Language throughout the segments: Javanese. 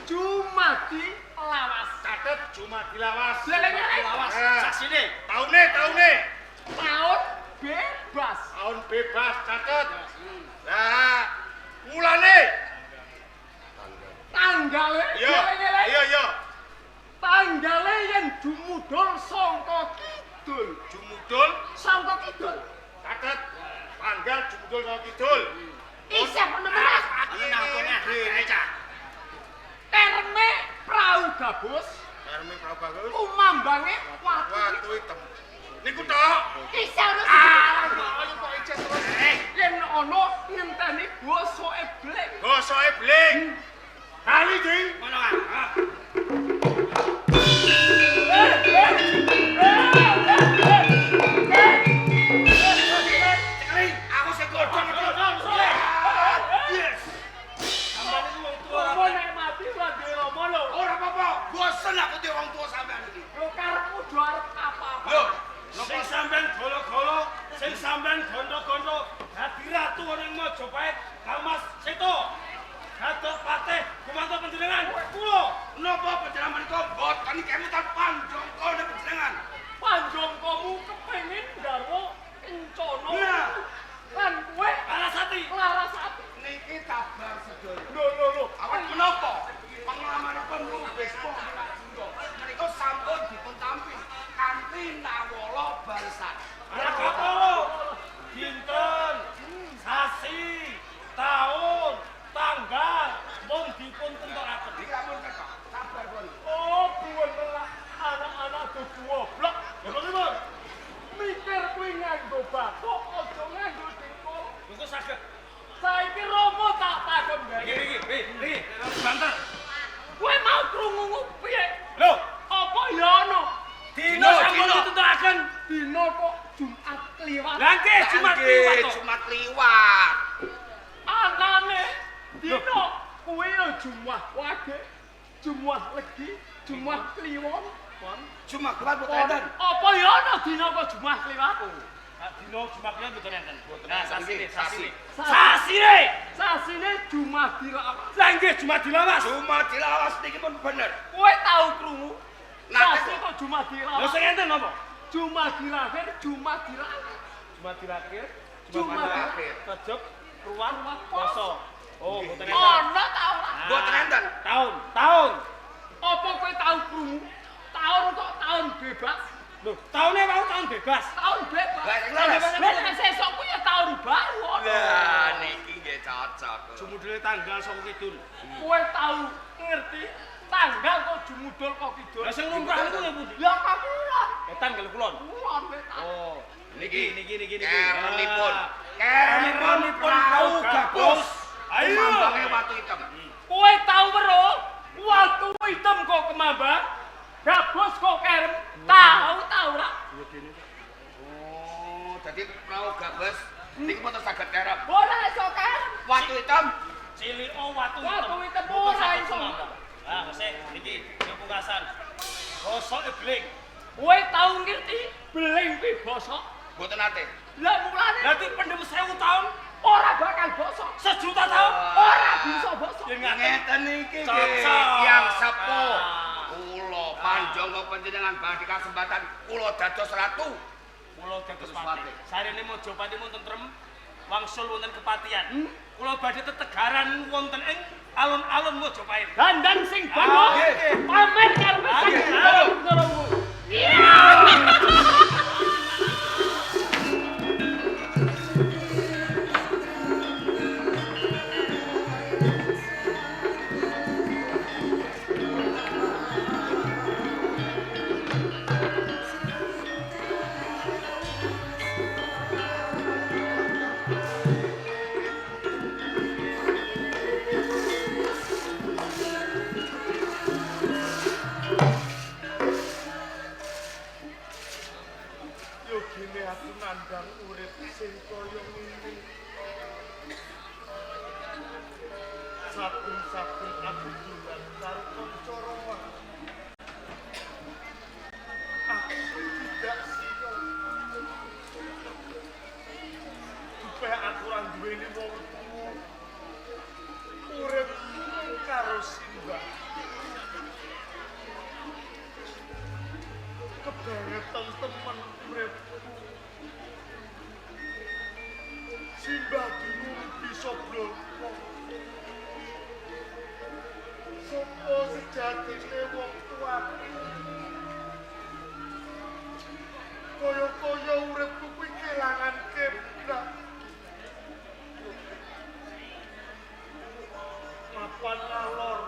Cuma di lawas catet Jumat dilawas. Dilawas. Saksine. Taune. Tahun bebas. Tahun bebas catet. Lah, mulane. Tanggale. Iya. Tanggale yen dumudul sangka kidul. Jumudul Sangka kidul. catet. Tanggal jumudul saka kidul. Isih menemen. Terme prau gabus. Terme prau bagus. Umambange watu. Watu hitam. Niku tok. Isih ono kok ijek terus. Yen ono ngenteni basa ebling. Basa ebling. Kali di. Ngono ah. Aku sing godhong. Yes. Sampeyan iki wong tuwa. Apa nek mati lagi romo lho. Ora apa-apa. Bosen aku di wong tua sampean iki. Lho karepmu do arep apa-apa. Lho, Sing sampeyan golo-golo, sing sampeyan gondo-gondo, dadi ratu ana ing Majapahit, Mas Seto. Dados patih gumantung panjenengan. Kula napa panjenengan menika boten kemutan panjangka nek panjenengan. Panjangkamu kepengin garwa kencana. Nah. Lan kowe Larasati. Larasati. Niki kabar sedaya. Lho. Awak menapa? Pengalamanipun Bespo menika sampun dipun tampi kanthi nawala barisan. Rakapolo. Dinten, sasi, tahun, tanggal mung dipun tentokaken. Iki amun kok kabar pun. Oh, bener lah anak-anak do goblok. Ya pripun? Mikir kuwi nganggo bathuk aja nganggo dengkul. Engko saged. Saiki romo tak takon gawe. Iki, banter. Kowe mau krungu piye? Lho, Apa ya ono? dina sampun ditentokaken. Dina kok Jumat kliwat. Lah nggih Jumat liwat to. Jumat liwat. Anane dina kuwi ya Jumat wage. Jumat legi, Jumat kliwon. Jumat liwat boten enten. Apa ya ono dina kok Jumat kliwat? Dina Jumat liwat mboten enten. Nah, Sasine. Sasine Jumat dilawas. Lah nggih Jumat dilawas. Jumat dilawas niki pun bener. Kowe tau krungu? Nate Sasi kok Jumat Lho dilawas. sing enten napa? Jumat dilahir, Jumat dilawas. Jumat dilahir, Jumat dilahir. Kejep, ruwan, poso. Oh, mboten enten. Ono ta ora? Mboten enten. Tahun. Apa kowe tau krungu? Tahun kok tahun bebas? Lho, taune wau tahun bebas. Tahun bebas. Lah, sing leres. Lah sesuk kuwi ya tahun baru ono. Lah niki nggih cocok. Jumudule tanggal saka kidul. Kowe tau ngerti tanggal kok jumudul kok kidul. Lah sing lumrah niku ya pundi? Ya kakulon. Tanggal kulon. Kulon kowe tau. Oh, niki. Kerenipun. Kerenipun prau gabus. Ayo. Mambange watu hitam. Kowe tau weruh watu hitam kok kemambang. Gabus kok kerem. Tau ora? Oh, dadi prau gabus niki mboten saged kerep. Ora iso kerem. Watu hitam Ciliko watu Watu hitam ora iso. Ah, sik niki yang pungkasan. Basa ebling. Kowe tau ngerti beling kuwi basa? mboten nate. Lah mulane Berarti pendem 1000 tahun, ora bakal basa. 1.000.000 tahun. Ora bisa basa. Ngeten iki nggih Cocok. yang sepuh. Ah. Kula panjangga panjenengan badhe kasempatan kula dados ratu. Kula dados Terus pati. pati. Sarene Majapahit mun tentrem, wangsul wonten kepatihan. Kula badhe tetegaran wonten ing alun-alun Majapahit. Dandan sing bangun nggih. pamer karepe Nggih. Yogine aku nandang urip sing kaya ngene. Saben-saben aku dolan karo kanca roman. Aku tidak siyo. Supaya aku ora duweni wong tuwa. Urip karo simbah. bangetan temen uripku. Simbah bingung bisa bloko. Sopo sejatine wong tuaku. Kaya-kaya uripku kuwi kelangan kebrak. Mapan ngalor.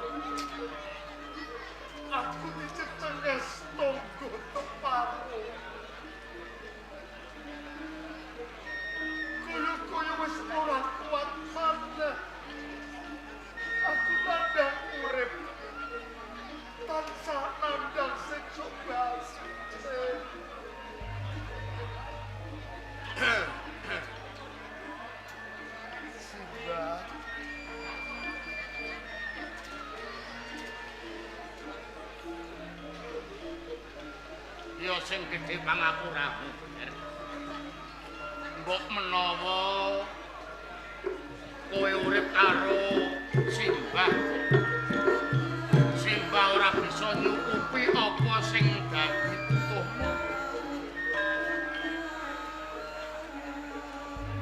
Aku dicecenges tonggo tepaku. Kaya-kaya wis ora kuat maneh. Aku nandang urip. Tansah nandang sing coba. Simbah. Ya sing gedhe pangapuramu. Mbok menawa kowe urip karo Simbah. Simbah ora bisa nyukupi apa sing dadi butuhmu.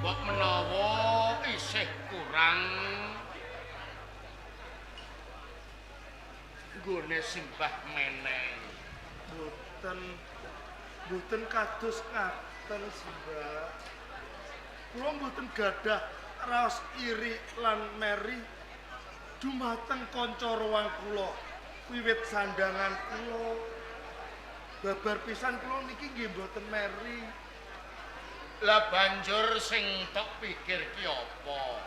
Mbok menawa isih kurang nggone Simbah meneng. Mboten kados ngaten, Simbah. Kula mboten gadah raos iri lan meri dumateng kanca rowang kula wiwit sandangan kula. Babar pisan kula niki nggih mboten meri. Lah banjur sing tok pikir ki apa?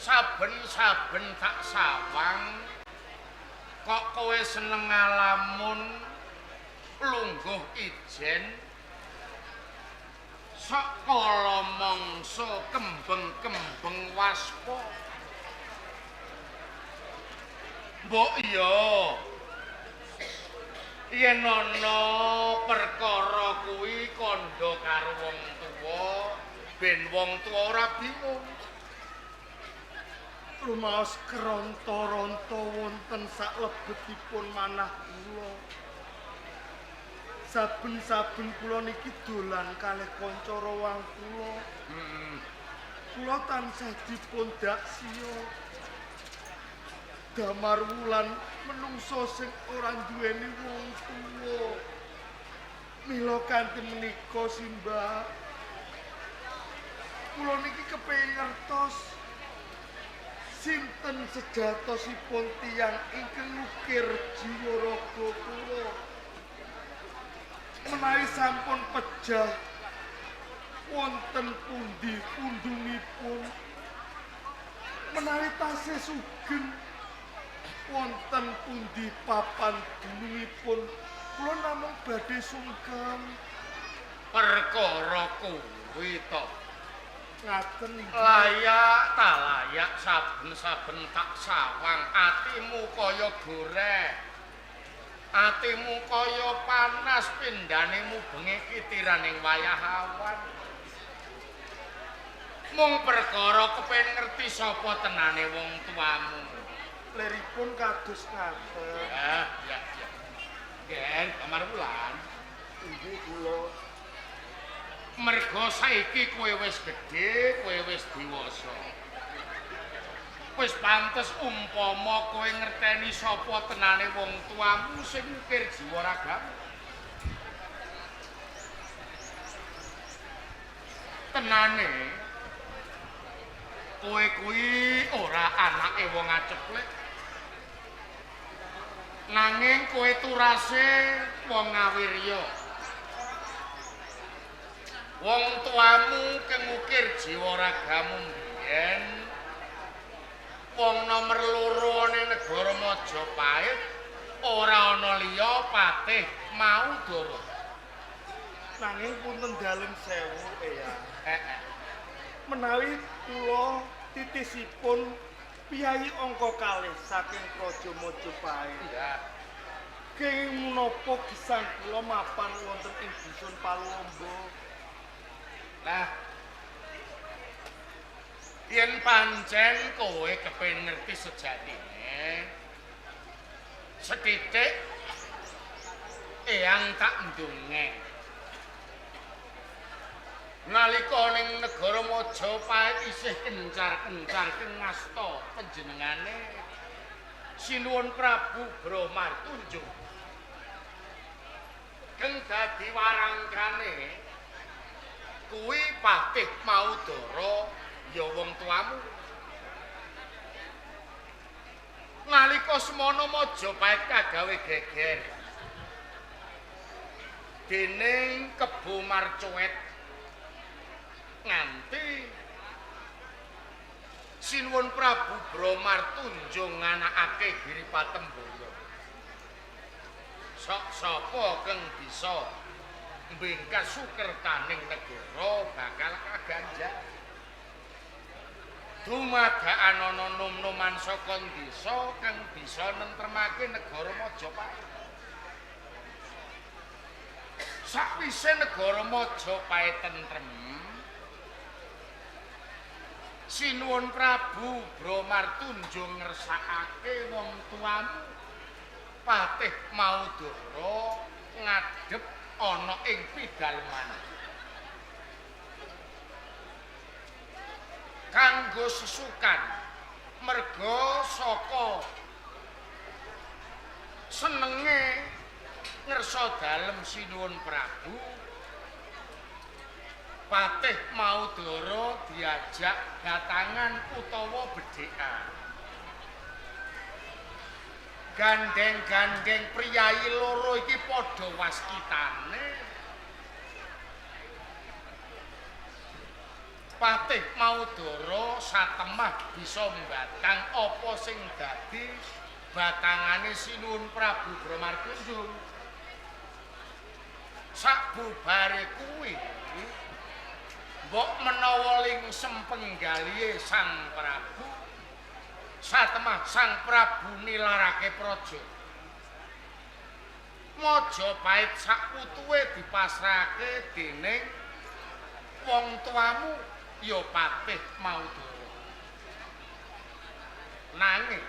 Saben-saben tak sawang kok kowe seneng ngalamun lungguh ijen sok kala mangsa kembeng-kembeng waspa. Mbok iya yen ana perkara kuwi kandha karo wong tuwa ben wong tuwa ora bingung. Rumaos keronto-ronto wonten saklebetipun manah kula. Saben-saben kula niki dolan kalih kanca rowang kula. Kula tansah dipundak siya. Damar wulan menungso sing ora duweni wong tuwa. Mila kanthi menika Simbah. Kula niki kepengin ngertos sinten sejatosipun tiyang ingkang ngukir jiwa raga kula. Menawi sampun pejah wonten pundi pundhungipun, menawi tasih sugeng wonten pundi papan dunungipun, kula namung badhe sungkem. Perkara kuwi to. Ngaten iki. Layak ta layak saben-saben tak sawang atimu kaya goreh. Atimu kaya panas pindhanemu bengi kitiraning wayah awan. Mung perkara kepengin ngerti sapa tenane wong tuamu. Leripun kados ngaten. Ya. Gen, Kamar Wulan. Inggih kula. Mergo saiki kowe wis gedhe, kowe wis dewasa. Wis pantes umpama kowe ngerteni sapa tenane wong tuamu sing ngukir jiwa ragamu. Tenane kowe kuwi ora anake wong aceplek. Nanging kowe turase wong ngawirya. Wong tuamu kengukir jiwa ragamu mbiyen wong nomor 2 ning negara Majapahit ora ana liya Patih Maudara. Nanging punten dalem sewu ya. Menawi kula titisipun piyai angka 2 saking Praja Majapahit. Ya. Kenging menapa gesang kula mapan wonten ing dusun Palombo. Lah yen pancen kowe kepengin ngerti sejatine sethithik Eyang tak ndongeng. Nalika ning negara Majapahit isih kencar-kencar kengasta panjenengane Sinuwun Prabu Bramartunjung. Keng dadi warangkane kuwi Patih Maudara ya wong tuamu. Nalika semana Majapahit kagawe geger dening Kebo Marcoet nganti Sinuwun Prabu Bramartunjung nganakake Giripatembaya. Sok sapa keng bisa mbingkas sukertaning negara bakal kaganjar. Dumadakan ana nom-noman saka desa kang bisa nentremake negara Majapahit. Sakwise negara Majapahit tentrem, Sinuwun Prabu Bramartunjung ngersakake wong tuamu Patih Maudara ngadhep ana ing pidalman. Kanggo sesukan merga saka senenge ngersa dalem Sinuwun Prabu Patih Maudara diajak datangan utawa bedhekan. Gandeng-gandeng priyayi loro iki padha waskitane. Patih Maudara satemah bisa mbatang apa sing dadi batangane Sinuwun Prabu Bramartunjung. Sabubare kuwi mbok menawa lingsem penggalihe Sang Prabu satemah Sang Prabu nilarake praja. Majapahit sakutuwe dipasrahake dening wong tuamu ya Patih Maudara. Nanging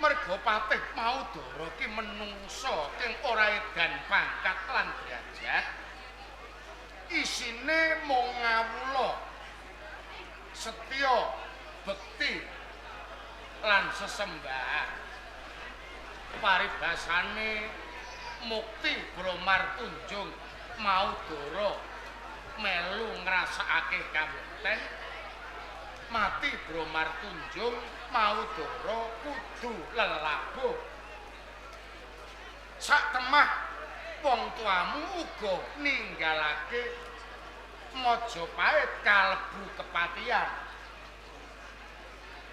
merga Patih Maudara ki menungsa kang ora edan pangkat lan derajat, isine mung ngawula setya bekti lan sesembahan. Paribasane Mukti Bramartunjung Maudara melu ngrasakake kamukten, mati Bramartunjung Maudara kudu lelabuh. Satemah wong tuamu uga ninggalake Majapahit kalebu kepatihan.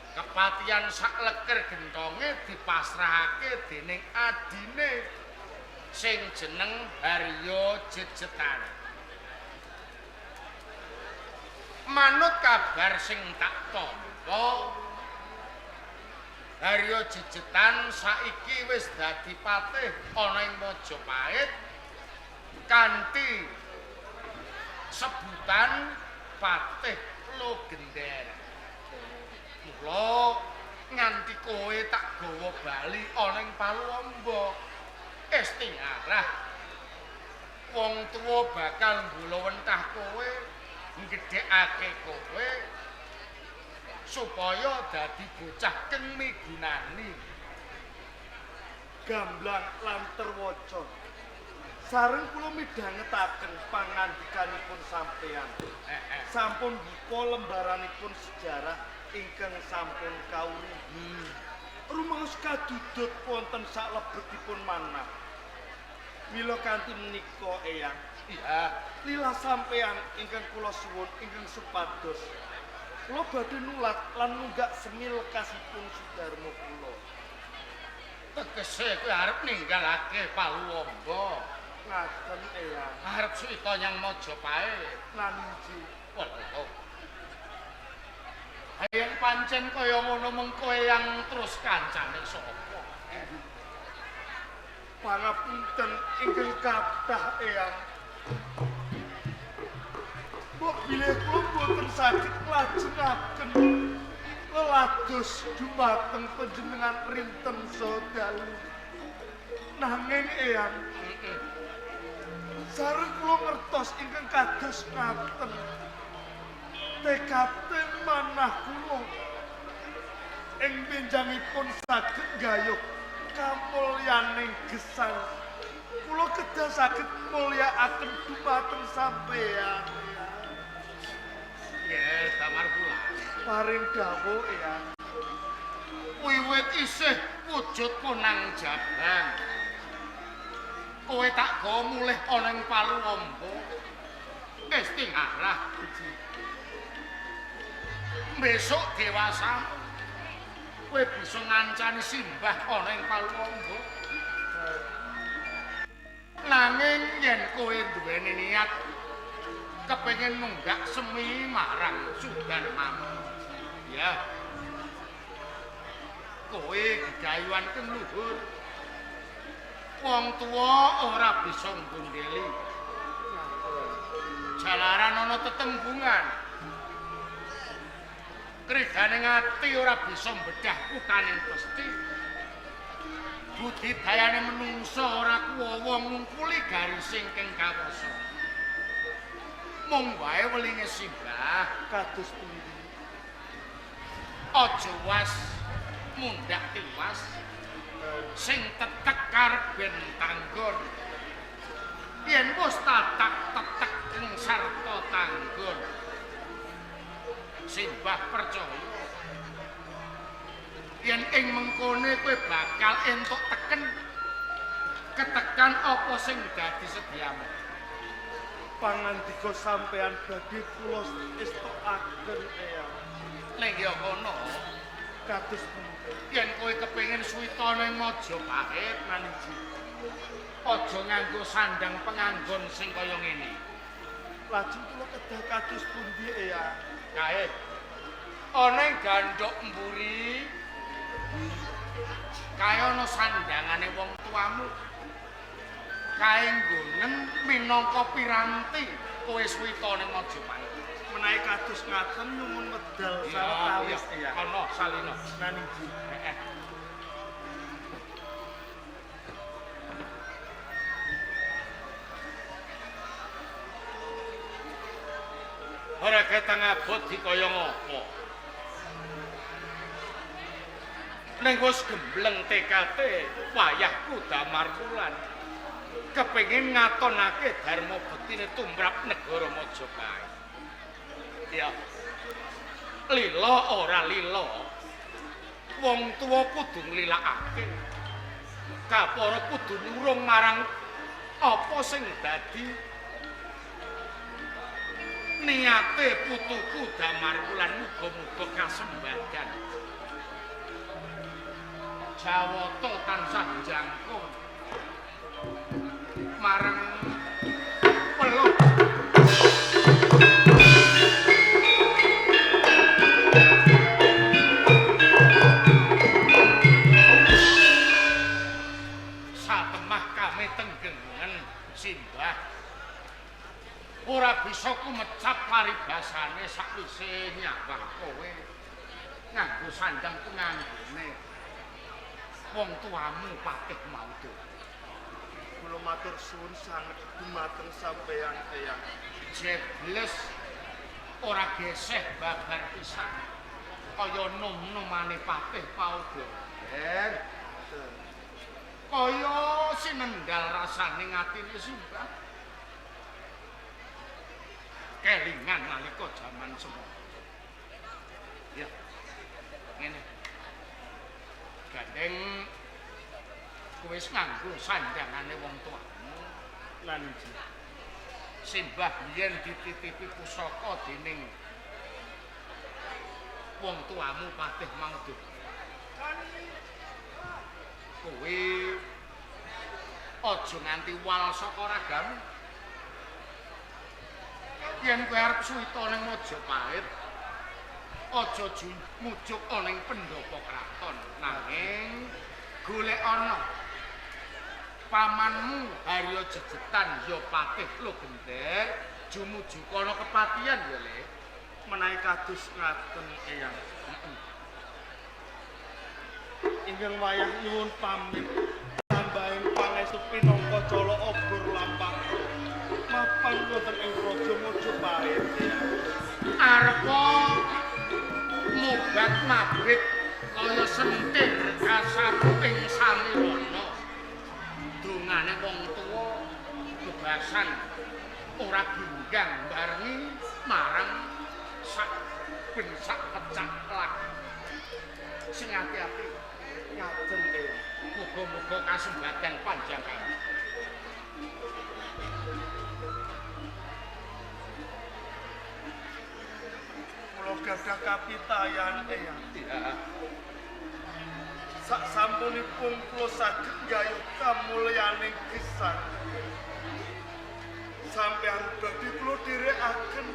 Kepatihan sakleker gentonge dipasrahake dening adine sing jeneng Harya Jejetan. Manut kabar sing tak tampa, Harya Jejetan saiki wis dadi patih ana ing Majapahit kanthi sebutan Patih Logender. Mula nganti kowe tak gawa bali ana ing Paluamba. Estingarah wong tuwa bakal mbulawentah kowe, nggedhekake kowe supaya dadi bocah kang migunani. Gamblang lan terwaca sareng kula midhangetaken pangandikanipun sampeyan. Sampun buka lembaranipun sejarah ingkang sampun kawruhi. Rumaos kadudut wonten salebetipun manah. Mila kanthi menika Eyang, Iya, lila sampeyan ingkang kula suwun ingkang supados kula badhe nulat lan munggah semil kasipun Sudarma kula. tegese kowe arep ninggalake Paluamba. Ngaten Eyang. Arep suwita nyang Majapahit. Nanji. Walah. Hayang pancen kaya ngono mengko yang terus kancane sapa? Pangapunten ingkang kathah Eyang. Mbok bilih kula boten saged nglajengaken lelados dumateng panjenengan rinten saha dalu. Nanging eyang sareng kula ngertos ingkang kados ngaten. Tekate manah kula ing benjangipun saged nggayuh kamulyaning gesang. Kula kedah saged mulyakaken dumateng sampeyan. Nggih, Damar kula. Paring dawuh ya. Wiwit isih wujud punang jabang. Kowe tak gawa mulih ana ing Paluwamba. Wis tingarah. Besok dewasa kowe bisa ngancani simbah ana ing Paluwamba. Nanging yen kowe duweni niat kepengin nunggak semi marang Sudarmanu, ya kowe gegayuhan kang luhur. Wong tuwa ora bisa nggondheli. Jalaran ana tetembungan. Kriganing ati ora bisa mbedah kutaning pesti. Budidayane menungsa ora kuwawa ngungkuli garising kang kawasa. Mung wae welinge simbah Kados pundi? aja was mundak tiwas sing tetek karep ben tanggon. Yen wis tatak-tetek ing sarta tanggon. Simbah percaya yen ing mengkone kowe bakal entuk teken ketekan apa sing dadi sediamu. Pangandika sampeyan badhe kula estokaken eyang. Ning ya kono Kados pundi? yen kowe kepengin suwita ning Majapahit maniji aja nganggo sandang penganggon sing kaya ngene. Lajeng kula kedah kados pundi eyang? Kae ana ing gandhok mburi kaya ana sandangane wong tuamu. Kae nggonen minangka piranti kowe suwita ning Majapahit. Menawi kados ngaten nyuwun medal sawetawis eyang. Ana salina. Maniji. Heeh. Ora ketang abot dikaya ngopo. Ning wis gembleng tekate wayahku Damar Wulan. Kepengin ngatonake dharma bektine tumrap negara Majapahit. Ya. Lila ora lila. Wong tuwa kudu nglilakake. Kapara kudu nurung marang apa sing dadi niate putuku Damar Wulan muga-muga kasembadan. Jawata tansah jangkung marang peluk. Satemah kami tenggengen simbah. Ora bisa kumecap paribasane sakwise nyawah kowe nganggo sandang penganggone. Wong tuamu patih maudhu. Kula matur suwun sanget dumateng sampeyan eyang. Jebles ora geseh babar pisan. Kaya nom-nomane patih maudhu. Kaya sinendal rasaning atine simbah. Kelingan nalika jaman semana. Ya. Ngene. Gandeng kowe wis nganggo sandangane wong tuamu lan simbah biyen dititipi pusaka dening wong tuamu patih maudhu. Kowe aja nganti wal saka ragamu. Yen kowe arep suwita ning Majapahit, aja mujuk ana ing pendopo kraton, nanging golek ana pamanmu Harya Jejetan ya patih lo gender jumujuk ana kepatihan ya Le. Menawi kados ngaten eyang. Ingkang wayah nyuwun pamit tambahing pangestu pinangka cala obor lampah mapan wonten ing Praja Majapahit. Arepa mubat mabrik kaya sentir kasapu ing samirana. Dungane wong tuwa bebasan ora ginggang barengi marang saben sak pecah lak. Sing ati-ati ngaten muga-muga kasumbadan panjang kami. Kula gadah kapitayan eyang. Ya. Sak sampunipun kula saged nggayuh kamulyaning gesang. Sampeyan badhe kula dherekaken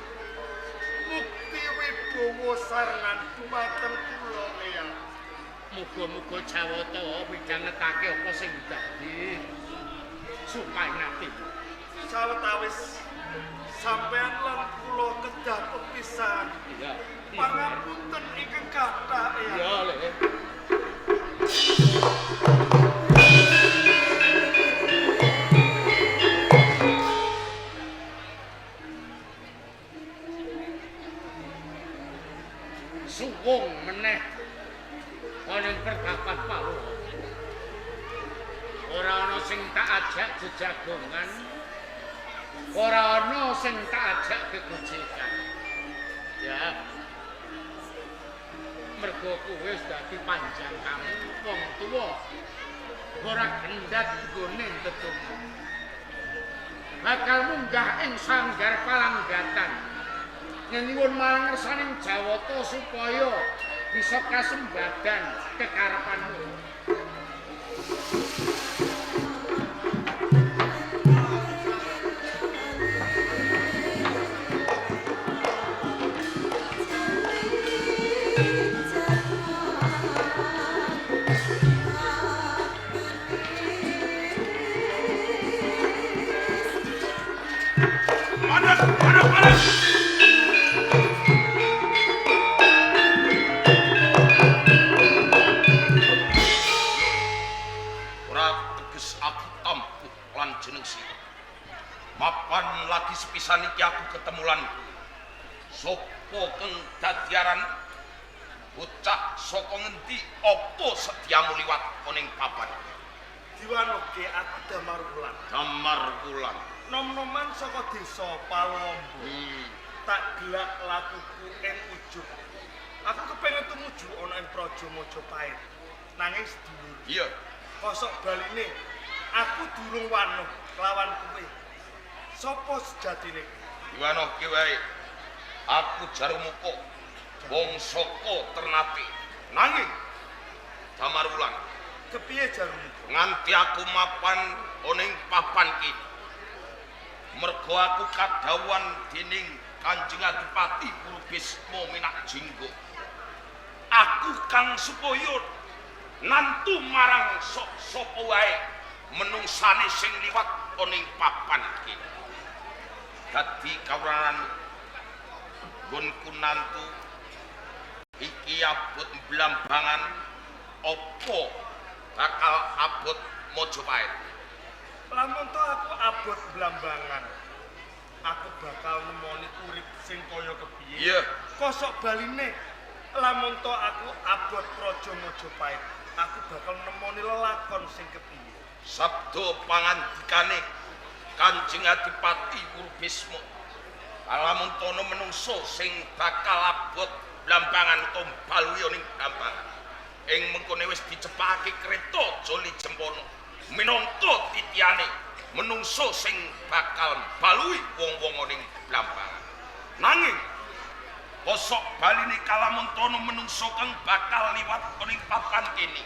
mukti wibawa sarengan dumateng kula eyang. Muga-muga Jawata midhangetake apa sing dadi supayati. Sawetawis sampeyan lan kula kedah pepisahan. Iya. Pangapunten ingkang kathah eyang. Iya, Le. Suwung meneh ana perdapat palu. Ora ana sing tak ajak jejagongan. Ora ana sing tak ajak gegojekan. Ya. Mergo kuwi wis dadi panjang kamu wong tuwa. Ora gendhat nggone tetunggu. Bakal munggah ing sanggar palanggatan. Nyuwun marang ngersaning Jawata supaya bisa kasembadan kekarepanmu. Mapan lagi sepisan iki aku ketemulan sapa keng dadiaran bocah saka ngendi apa sediamu liwat ning papan Diwanoke aku Damar Wulan. Damar Wulan Nom-noman saka desa Palombo. Tak gelak lakuku ing ujug. Aku kepengin tumuju ana ing Praja Majapahit. Nanging sedulur. iya Kosok baline aku durung wanuh lawan kowe. Sopo sejatine? Diwanoke wae aku Jarumuka wong saka Ternate nanging Damar Wulan Kepiye jarumu? nganti aku mapan ning papan iki mergo aku kadhawuhan dening Kanjeng Adipati Purbisma Minakjinggo aku kang supaya nantu marang sapa wae menungsane sing liwat ning papan iki dadi kawuranan nggonku nantu iki abot blambangan apa bakal abot Majapahit. Lamun to aku abot blambangan. Aku bakal nemoni urip sing kaya kepiye. Iya. Kosok baline lamun to aku abot Praja Majapahit, aku bakal nemoni lelakon sing kepiye. Sabda pangandikane Kanjeng Adipati Purbisma. Lamun tono menungso sing bakal abot blambangan utawa balwi ning blambangan. Ing mengkone wis dicepake kreta Joli Jempono minangka titiane menungso sing bakal balui wong-wong ning blambangan. Nanging kosok baline kalamun tono menungso kang bakal liwat ning papan kene.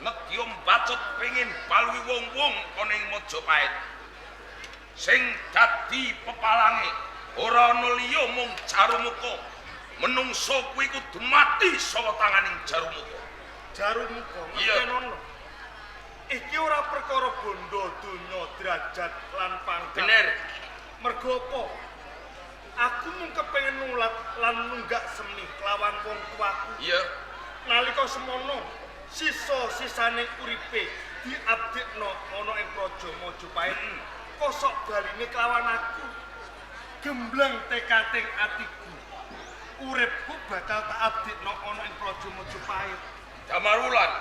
Nedya mbacut pengin balui wong-wong ning Majapahit. Sing dadi pepalange ora ana liya mung Jarumuka. Menungso kuwi kudu mati saka tanganing Jarumuka. Jarumuka Iya. ngono. Iki ora perkara bondo donya derajat lan pangkat. Bener. Mergo apa? Aku mung kepengin nulat lan nunggak semi kelawan wong tuaku. Iya. Nalika semono sisa-sisane uripe diabdikno ana ing Praja Majapahit kosok baline kelawan aku gembleng tekating atiku uripku bakal tak abdikno ana ing Praja Majapahit Jamarulan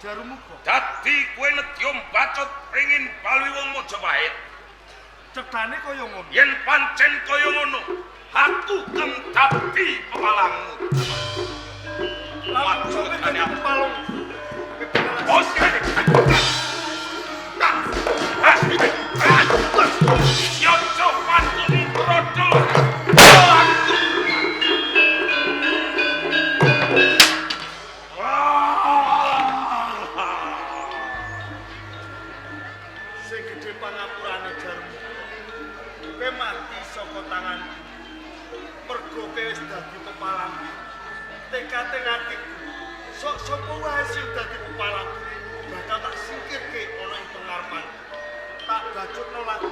jarumu kok dadi kowe nedya mbacut pengin balwi wong Majapahit cedhane kaya ngono yen pancen kaya ngono aku kang dadi pepalangmu lamun sampe dadi kepalung bos yo coba tuni brodol sing gedhe pangapurane jarum kowe mati saka tanganku mergo kowe wis dadi pepalang tekate atiku sok sapa wae sing dadi pepalang bakal tak singkirke ana ing pengarepan tak bacutno lagu